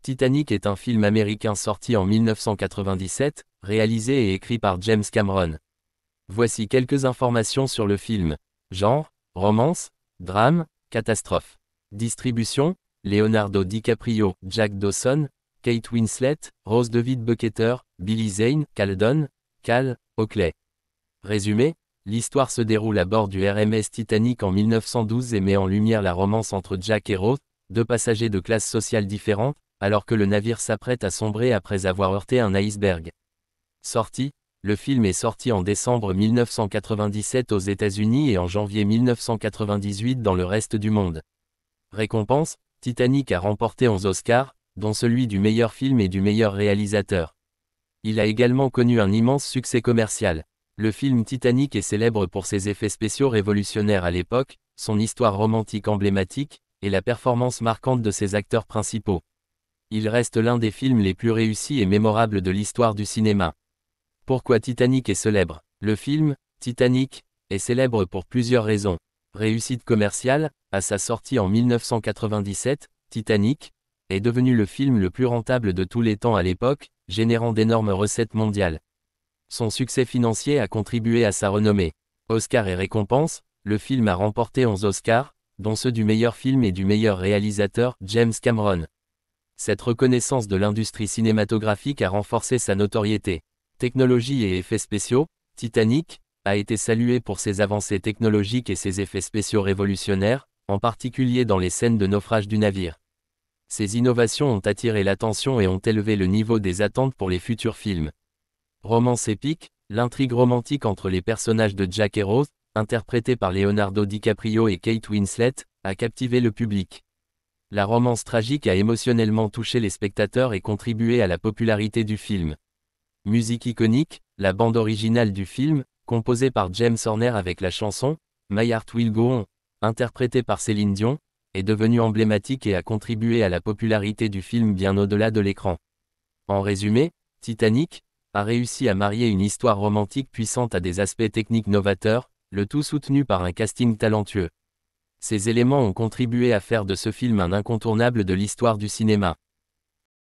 Titanic est un film américain sorti en 1997, réalisé et écrit par James Cameron. Voici quelques informations sur le film. Genre, romance, drame, catastrophe. Distribution, Leonardo DiCaprio, Jack Dawson, Kate Winslet, Rose David Bucketer, Billy Zane, Cal Oakley. Résumé, l'histoire se déroule à bord du RMS Titanic en 1912 et met en lumière la romance entre Jack et Rose, deux passagers de classes sociales différentes, alors que le navire s'apprête à sombrer après avoir heurté un iceberg. Sortie, le film est sorti en décembre 1997 aux États-Unis et en janvier 1998 dans le reste du monde. Récompense, Titanic a remporté 11 Oscars, dont celui du meilleur film et du meilleur réalisateur. Il a également connu un immense succès commercial. Le film Titanic est célèbre pour ses effets spéciaux révolutionnaires à l'époque, son histoire romantique emblématique, et la performance marquante de ses acteurs principaux. Il reste l'un des films les plus réussis et mémorables de l'histoire du cinéma. Pourquoi Titanic est célèbre? Le film, Titanic, est célèbre pour plusieurs raisons. Réussite commerciale, à sa sortie en 1997, Titanic est devenu le film le plus rentable de tous les temps à l'époque, générant d'énormes recettes mondiales. Son succès financier a contribué à sa renommée. Oscars et récompenses, le film a remporté 11 Oscars, dont ceux du meilleur film et du meilleur réalisateur, James Cameron. Cette reconnaissance de l'industrie cinématographique a renforcé sa notoriété. Technologie et effets spéciaux, Titanic a été salué pour ses avancées technologiques et ses effets spéciaux révolutionnaires, en particulier dans les scènes de naufrage du navire. Ces innovations ont attiré l'attention et ont élevé le niveau des attentes pour les futurs films. Romance épique, l'intrigue romantique entre les personnages de Jack et Rose, interprétés par Leonardo DiCaprio et Kate Winslet, a captivé le public. La romance tragique a émotionnellement touché les spectateurs et contribué à la popularité du film. Musique iconique, la bande originale du film, composée par James Horner avec la chanson « My Heart Will Go On », interprétée par Céline Dion, est devenue emblématique et a contribué à la popularité du film bien au-delà de l'écran. En résumé, Titanic a réussi à marier une histoire romantique puissante à des aspects techniques novateurs, le tout soutenu par un casting talentueux. Ces éléments ont contribué à faire de ce film un incontournable de l'histoire du cinéma.